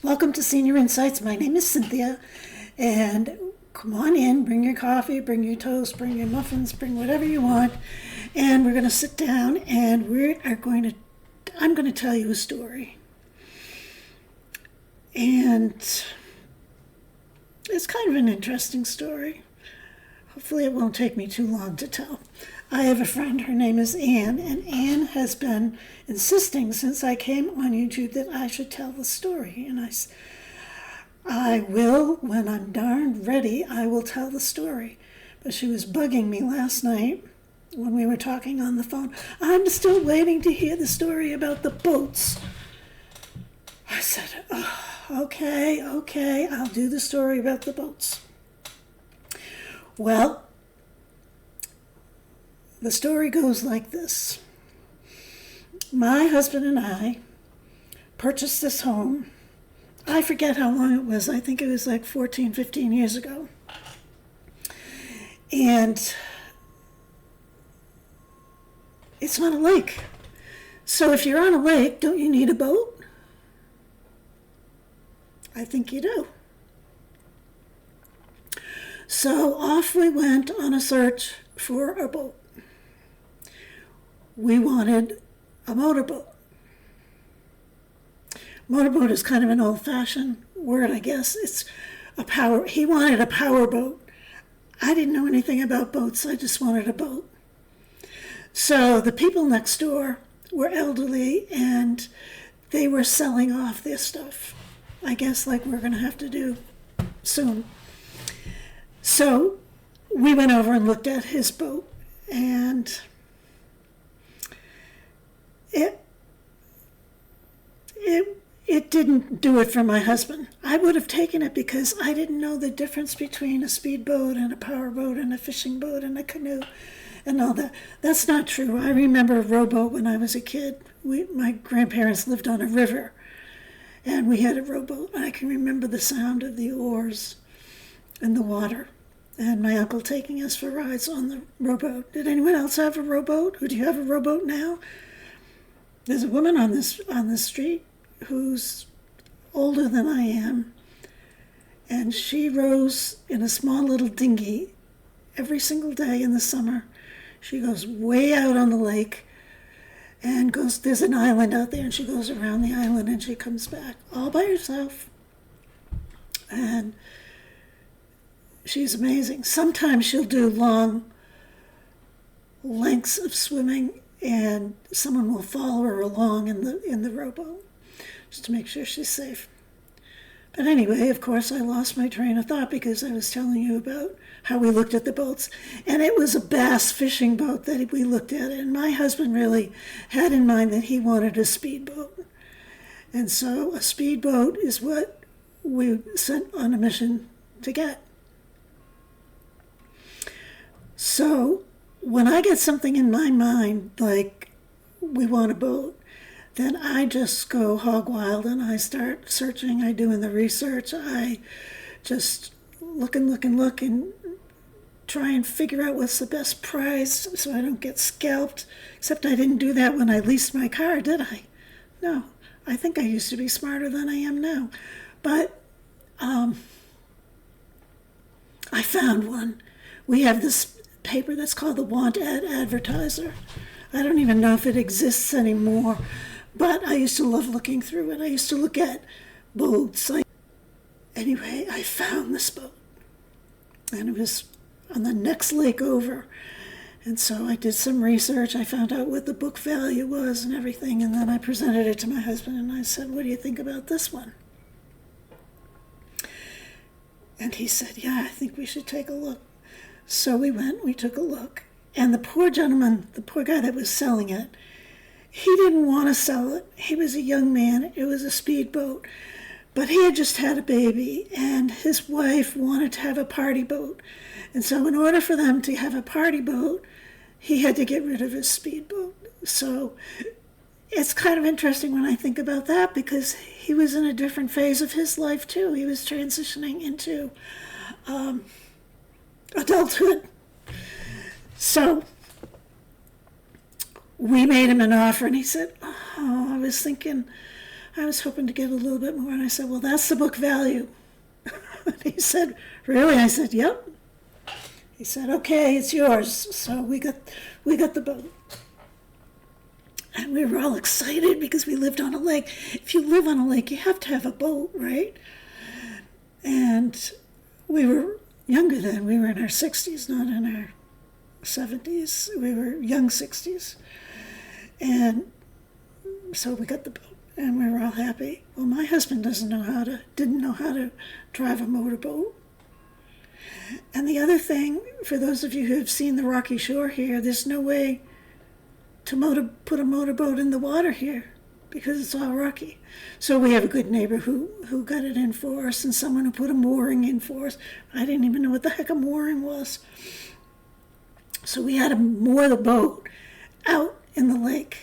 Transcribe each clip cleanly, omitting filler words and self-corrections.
Welcome to Senior Insights. My name is Cynthia, and come on in, bring your coffee, bring your toast, bring your muffins, bring whatever you want, and we're going to sit down and I'm going to tell you a story. And it's kind of an interesting story. Hopefully it won't take me too long to tell. I have a friend, her name is Anne, and Anne has been insisting since I came on YouTube that I should tell the story. And I will, when I'm darn ready, I will tell the story. But she was bugging me last night when we were talking on the phone. I'm still waiting to hear the story about the boats. I said, oh, okay, I'll do the story about the boats. Well, the story goes like this. My husband and I purchased this home. I forget how long it was. I think it was like 14, 15 years ago. And it's on a lake. So if you're on a lake, don't you need a boat? I think you do. So off we went on a search for a boat. We wanted a motorboat. Motorboat is kind of an old-fashioned word, I guess. He wanted a power boat. I didn't know anything about boats. I just wanted a boat. So the people next door were elderly, and they were selling off their stuff, I guess like we're going to have to do soon. So we went over and looked at his boat, and it didn't do it for my husband. I would have taken it because I didn't know the difference between a speedboat and a powerboat and a fishing boat and a canoe and all that. That's not true. I remember a rowboat when I was a kid. My grandparents lived on a river, and we had a rowboat. I can remember the sound of the oars and the water, and my uncle taking us for rides on the rowboat. Did anyone else have a rowboat? Do you have a rowboat now? There's a woman on the street who's older than I am, and she rows in a small little dinghy every single day in the summer. She goes way out on the lake and there's an island out there, and she goes around the island and she comes back all by herself. And she's amazing. Sometimes she'll do long lengths of swimming, and someone will follow her along in the rowboat just to make sure she's safe. But anyway, of course, I lost my train of thought because I was telling you about how we looked at the boats. And it was a bass fishing boat that we looked at. And my husband really had in mind that he wanted a speedboat. And so a speedboat is what we sent on a mission to get. So when I get something in my mind, like we want a boat, then I just go hog wild and I start searching. I do in the research. I just look and try and figure out what's the best price so I don't get scalped. Except I didn't do that when I leased my car, did I? No. I think I used to be smarter than I am now. But I found one. We have this paper that's called the Want Ad Advertiser. I don't even know if it exists anymore. But I used to love looking through it. I used to look at boats. Anyway, I found this boat. And it was on the next lake over. And so I did some research. I found out what the book value was and everything. And then I presented it to my husband and I said, what do you think about this one? And he said, yeah, I think we should take a look. So we took a look. And the poor gentleman, the poor guy that was selling it, he didn't want to sell it. He was a young man. It was a speedboat. But he had just had a baby, and his wife wanted to have a party boat. And so in order for them to have a party boat, he had to get rid of his speedboat. So it's kind of interesting when I think about that, because he was in a different phase of his life, too. He was transitioning into adulthood. So we made him an offer, and he said, oh, I was thinking I was hoping to get a little bit more. And I said, well, that's the book value. He said, really? I said, yep. He said, okay, it's yours. So we got the boat. And we were all excited because we lived on a lake. If you live on a lake, you have to have a boat, right? And we were younger then. We were in our 60s, not in our 70s. We were young 60s. And so we got the boat, and we were all happy. Well, my husband didn't know how to drive a motorboat. And the other thing, for those of you who have seen the Rocky Shore here, there's no way to put a motorboat in the water here because it's all rocky. So we have a good neighbor who got it in for us, and someone who put a mooring in for us. I didn't even know what the heck a mooring was. So we had to moor the boat out in the lake.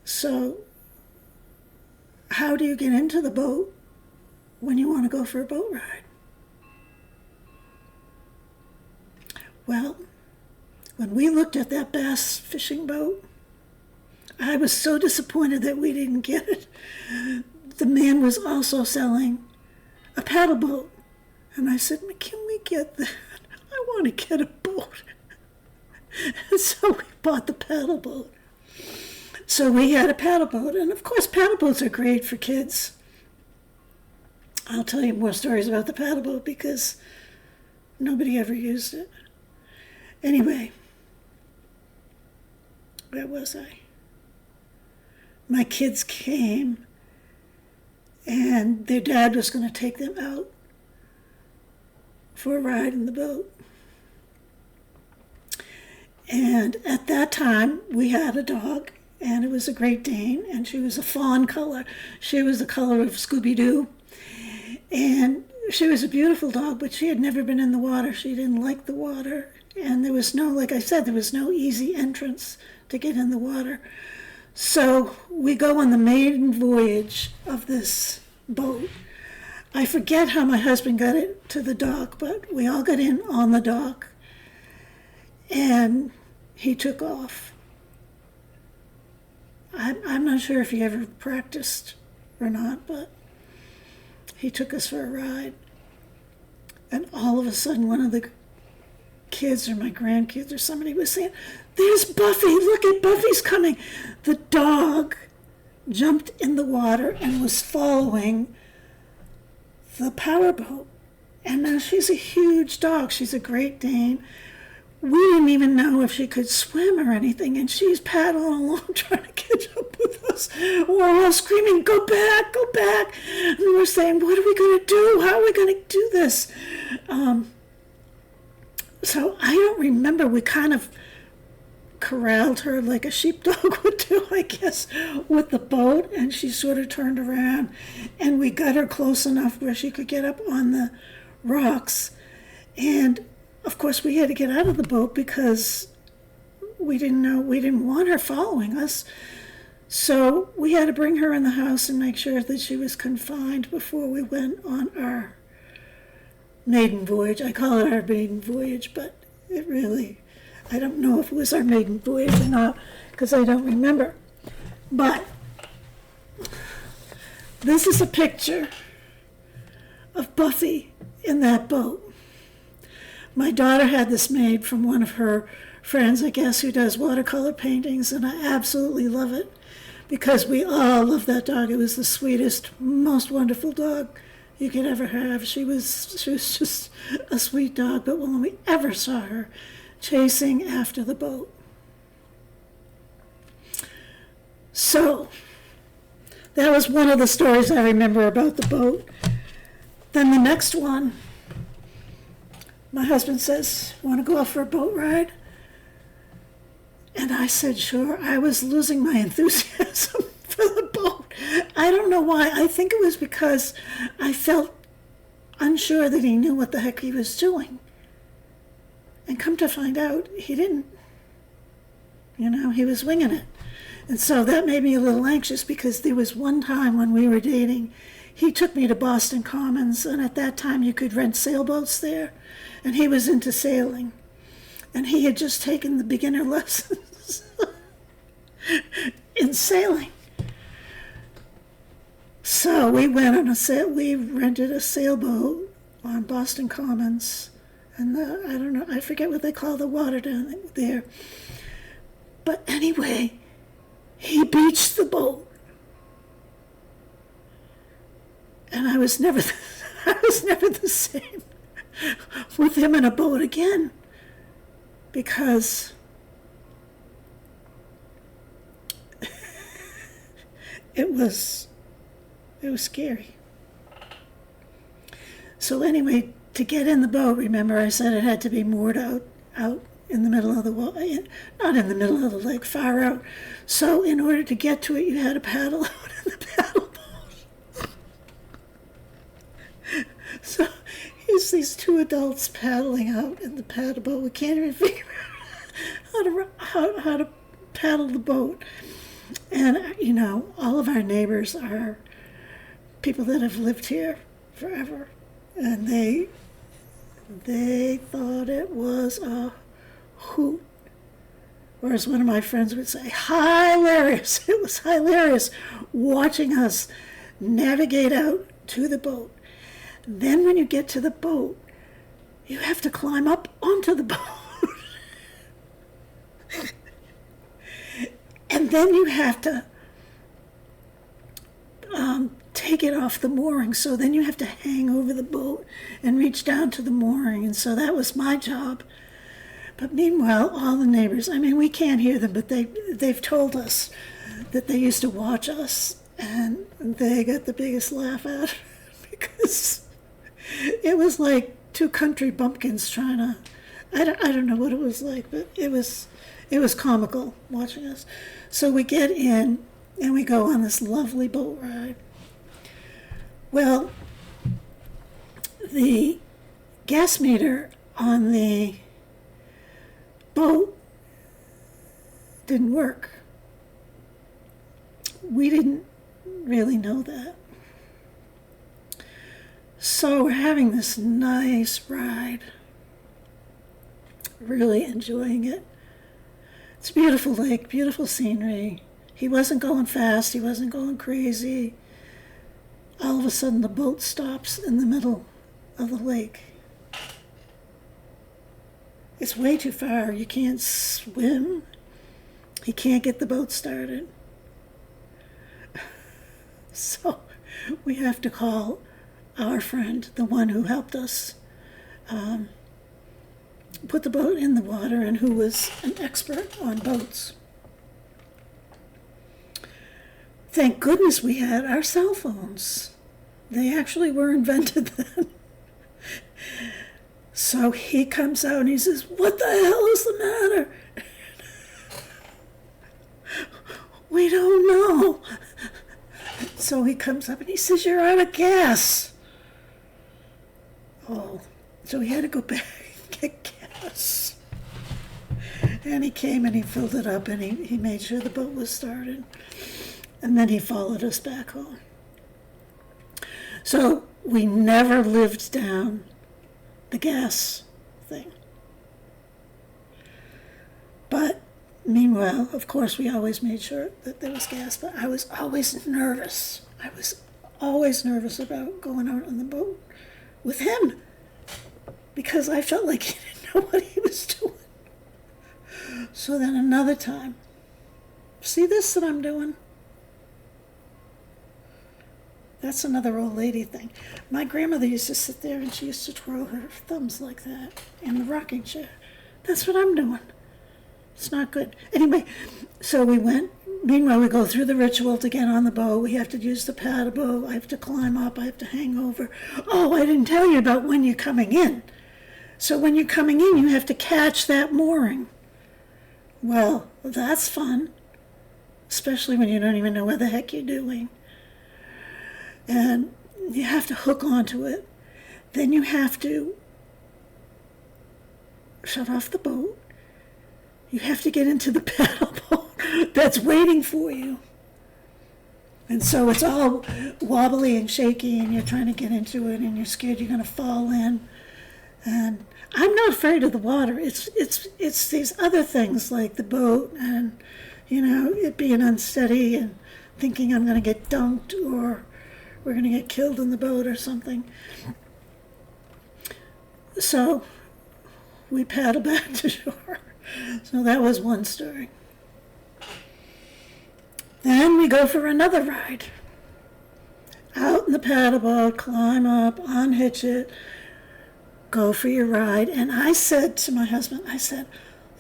So how do you get into the boat when you want to go for a boat ride? Well, when we looked at that bass fishing boat, I was so disappointed that we didn't get it. The man was also selling a paddle boat. And I said, can we get that? I want to get a boat. And so we bought the paddle boat. So we had a paddle boat. And of course, paddle boats are great for kids. I'll tell you more stories about the paddle boat because nobody ever used it. Anyway, where was I? My kids came, and their dad was going to take them out for a ride in the boat. And at that time, we had a dog, and it was a Great Dane, and she was a fawn color. She was the color of Scooby-Doo. And she was a beautiful dog, but she had never been in the water. She didn't like the water. And there was no, like I said, there was no easy entrance to get in the water. So we go on the maiden voyage of this boat. I forget how my husband got it to the dock, but we all got in on the dock. And he took off. I'm not sure if he ever practiced or not, but he took us for a ride. And all of a sudden, one of the kids or my grandkids or somebody was saying, "There's Buffy, look at Buffy's coming." The dog jumped in the water and was following the powerboat. And now she's a huge dog. She's a Great Dane. We didn't even know if she could swim or anything, and she's paddling along trying to catch up with us. We're all screaming, "Go back, go back." And we're saying, "What are we going to do? How are we going to do this?" So I don't remember. We kind of corralled her like a sheepdog would do, I guess, with the boat, and she sort of turned around, and we got her close enough where she could get up on the rocks. And of course we had to get out of the boat because we didn't want her following us. So we had to bring her in the house and make sure that she was confined before we went on our maiden voyage. I call it our maiden voyage, but it really, I don't know if it was our maiden voyage or not because I don't remember. But this is a picture of Buffy in that boat. My daughter had this made from one of her friends, I guess, who does watercolor paintings, and I absolutely love it because we all love that dog. It was the sweetest, most wonderful dog you could ever have. She was just a sweet dog, but when we ever saw her chasing after the boat. So that was one of the stories I remember about the boat. Then the next one, my husband says, "Want to go out for a boat ride?" And I said, sure. I was losing my enthusiasm for the boat. I don't know why. I think it was because I felt unsure that he knew what the heck he was doing. And come to find out, he didn't. You know, he was winging it. And so that made me a little anxious because there was one time when we were dating, he took me to Boston Commons, and at that time you could rent sailboats there, and he was into sailing. And he had just taken the beginner lessons in sailing. So we went on we rented a sailboat on Boston Commons, and I don't know, I forget what they call the water down there. But anyway, he beached the boat, and I was never the same with him in a boat again, because it was scary. So anyway, to get in the boat, remember I said it had to be moored out in the middle of the water, not in the middle of the lake, far out. So in order to get to it, you had to paddle out in the paddle boat. So here's these two adults paddling out in the paddle boat. We can't even figure out how to paddle the boat. And, all of our neighbors are people that have lived here forever. And they thought it was a hoot. Or as one of my friends would say, hilarious. It was hilarious watching us navigate out to the boat. Then when you get to the boat, you have to climb up onto the boat. And then you have to take it off the mooring. So then you have to hang over the boat and reach down to the mooring. And so that was my job. But meanwhile, all the neighbors, we can't hear them, but they've told us that they used to watch us, and they got the biggest laugh out of it because it was like two country bumpkins trying to, I don't know what it was like, but it was comical watching us. So we get in and we go on this lovely boat ride. Well, the gas meter on the boat didn't work. We didn't really know that. So we're having this nice ride, really enjoying it. It's a beautiful lake, beautiful scenery. He wasn't going fast, he wasn't going crazy. All of a sudden the boat stops in the middle of the lake. It's way too far. You can't swim. He can't get the boat started. So we have to call our friend, the one who helped us put the boat in the water and who was an expert on boats. Thank goodness we had our cell phones. They actually were invented then. So he comes out and he says, "What the hell is the matter?" We don't know. So he comes up and he says, "You're out of gas." Oh, so he had to go back and get gas. And he came and he filled it up and he made sure the boat was started. And then he followed us back home. So we never lived down the gas thing. But meanwhile, of course, we always made sure that there was gas, but I was always nervous. I was always nervous about going out on the boat with him because I felt like he didn't know what he was doing. So then another time, see this that I'm doing? That's another old lady thing. My grandmother used to sit there and she used to twirl her thumbs like that in the rocking chair. That's what I'm doing. It's not good. Anyway, so we went. Meanwhile, we go through the ritual to get on the boat. We have to use the paddle boat. I have to climb up. I have to hang over. Oh, I didn't tell you about when you're coming in. So when you're coming in, you have to catch that mooring. Well, that's fun, especially when you don't even know what the heck you're doing. And you have to hook onto it. Then you have to shut off the boat. You have to get into the paddle boat that's waiting for you. And so it's all wobbly and shaky, and you're trying to get into it, and you're scared you're going to fall in. And I'm not afraid of the water. It's these other things like the boat and, it being unsteady and thinking I'm going to get dunked or we're going to get killed in the boat or something. So we paddle back to shore. So that was one story. Then we go for another ride. Out in the paddle boat, climb up, unhitch it, go for your ride. And I said to my husband, I said,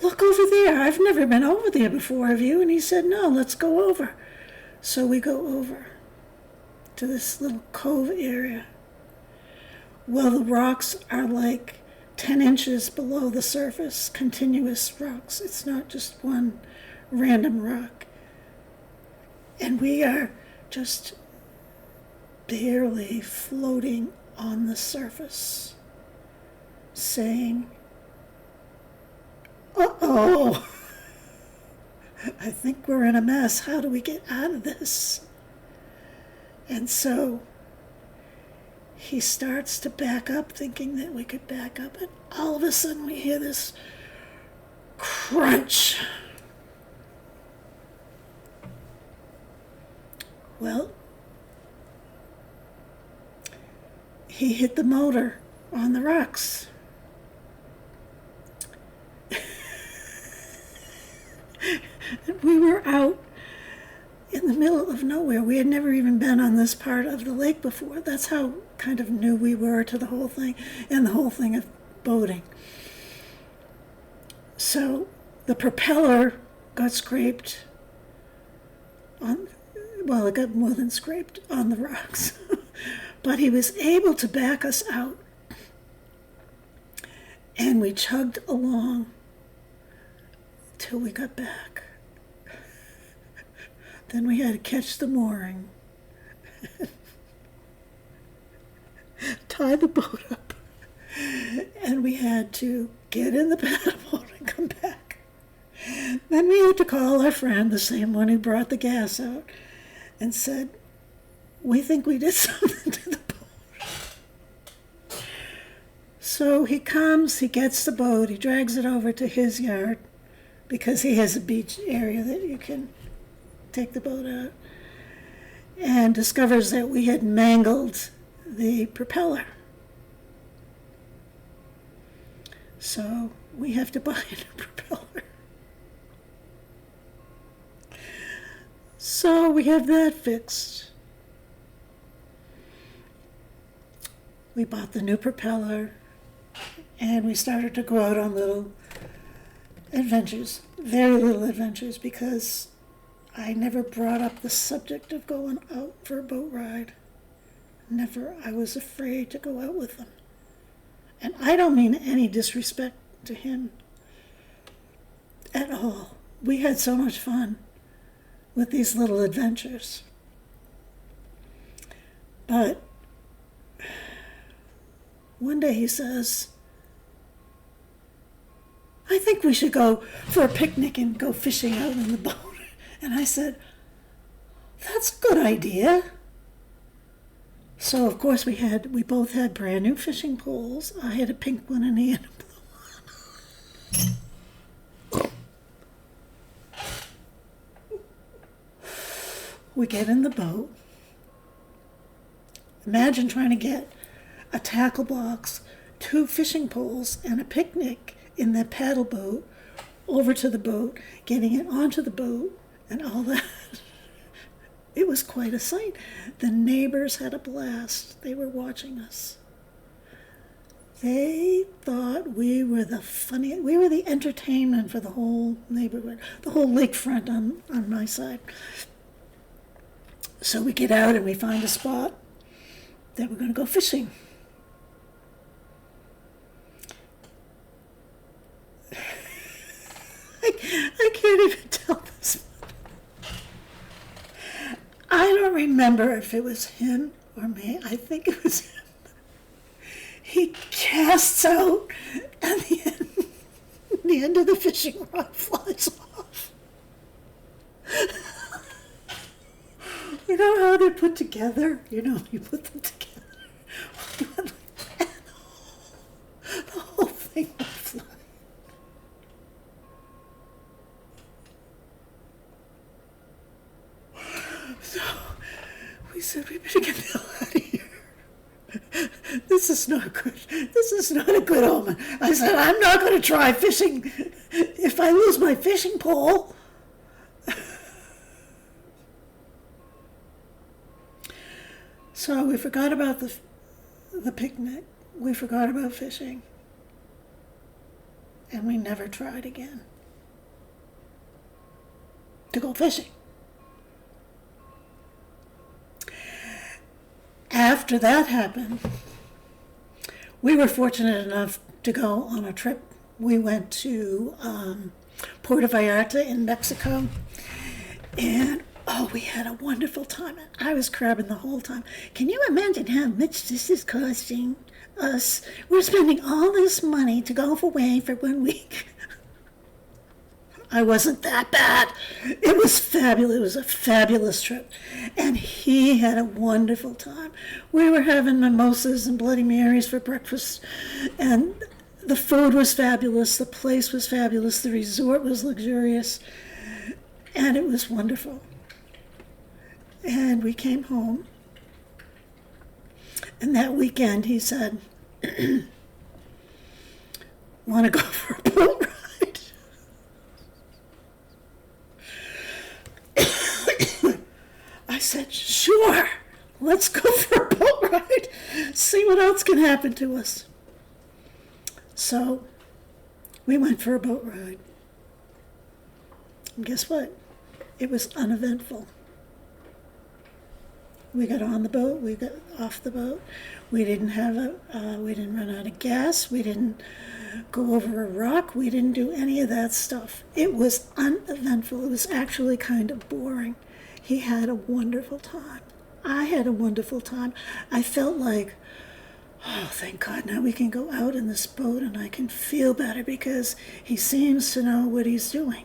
look over there. I've never been over there before, have you? And he said, no, let's go over. So we go over to this little cove area. Well, the rocks are like 10 inches below the surface, continuous rocks. It's not just one random rock. And we are just barely floating on the surface, saying, uh-oh, I think we're in a mess. How do we get out of this? And so he starts to back up, thinking that we could back up, and all of a sudden we hear this crunch. Well, he hit the motor on the rocks. We were out in the middle of nowhere. We had never even been on this part of the lake before. That's how kind of new we were to the whole thing and the whole thing of boating. So the propeller got scraped on, well, it got more than scraped on the rocks. But he was able to back us out. And we chugged along till we got back. Then we had to catch the mooring, tie the boat up, and we had to get in the paddle boat and come back. Then we had to call our friend, the same one who brought the gas out, and said, we think we did something to the boat. So he comes, he gets the boat, he drags it over to his yard, because he has a beach area that you can take the boat out, and discovers that we had mangled the propeller. So we have to buy a new propeller. So we have that fixed. We bought the new propeller, and we started to go out on little adventures, very little adventures, because I never brought up the subject of going out for a boat ride. Never. I was afraid to go out with them. And I don't mean any disrespect to him at all. We had so much fun with these little adventures. But one day he says, I think we should go for a picnic and go fishing out in the boat. And I said, that's a good idea. So, of course, we both had brand new fishing poles. I had a pink one and he had a blue one. We get in the boat. Imagine trying to get a tackle box, 2 fishing poles, and a picnic in the paddle boat over to the boat, getting it onto the boat, and all that. It was quite a sight. The neighbors had a blast. They were watching us. They thought we were the entertainment for the whole neighborhood, the whole lakefront on my side. So we get out and we find a spot that we're going to go fishing. I can't even tell this. I don't remember if it was him or me. I think it was him. He casts out, and the end of the fishing rod flies off. You know how they're put together? You put them together. The whole thing went flying. So we said we better get the hell this is not good. This is not a good omen. I said, I'm not going to try fishing if I lose my fishing pole. So we forgot about the picnic. We forgot about fishing. And we never tried again to go fishing. After that happened, we were fortunate enough to go on a trip. We went to Puerto Vallarta in Mexico, and we had a wonderful time. I was crabbing the whole time. Can you imagine how much this is costing us? We're spending all this money to go away for 1 week. I wasn't that bad. It was fabulous. It was a fabulous trip. And he had a wonderful time. We were having mimosas and Bloody Marys for breakfast. And the food was fabulous. The place was fabulous. The resort was luxurious. And it was wonderful. And we came home. And that weekend he said, want to go for a boat ride? I said, sure, let's go for a boat ride, see what else can happen to us. So we went for a boat ride. And guess what? It was uneventful. We got on the boat, we got off the boat. We didn't run out of gas. We didn't go over a rock. We didn't do any of that stuff. It was uneventful. It was actually kind of boring. He had a wonderful time. I had a wonderful time. I felt like, oh, thank God, now we can go out in this boat and I can feel better because he seems to know what he's doing.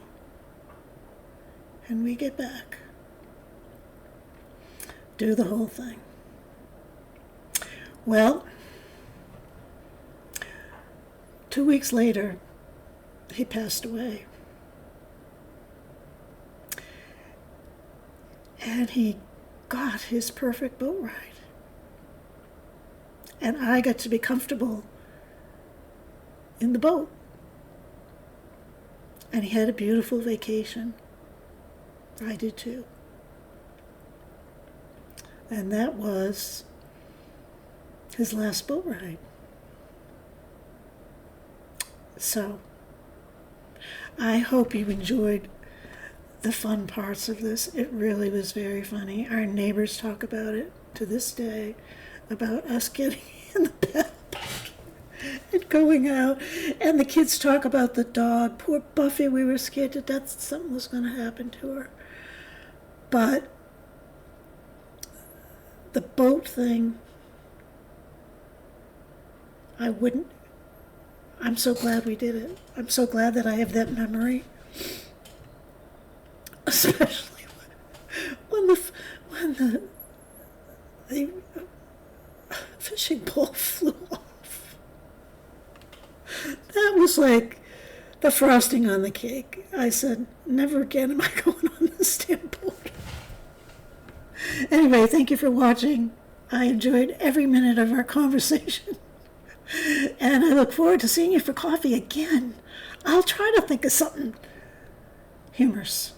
And we get back. Do the whole thing. Well, 2 weeks later, he passed away. And he got his perfect boat ride. And I got to be comfortable in the boat. And he had a beautiful vacation. I did too. And that was his last boat ride. So, I hope you enjoyed the fun parts of this. It really was very funny. Our neighbors talk about it to this day, about us getting in the paddle boat and going out. And the kids talk about the dog. Poor Buffy, we were scared to death something was going to happen to her. But the boat thing, I'm so glad we did it. I'm so glad that I have that memory. Especially when the fishing pole flew off. That was like the frosting on the cake. I said, never again am I going on this damn boat. Anyway, thank you for watching. I enjoyed every minute of our conversation. And I look forward to seeing you for coffee again. I'll try to think of something humorous.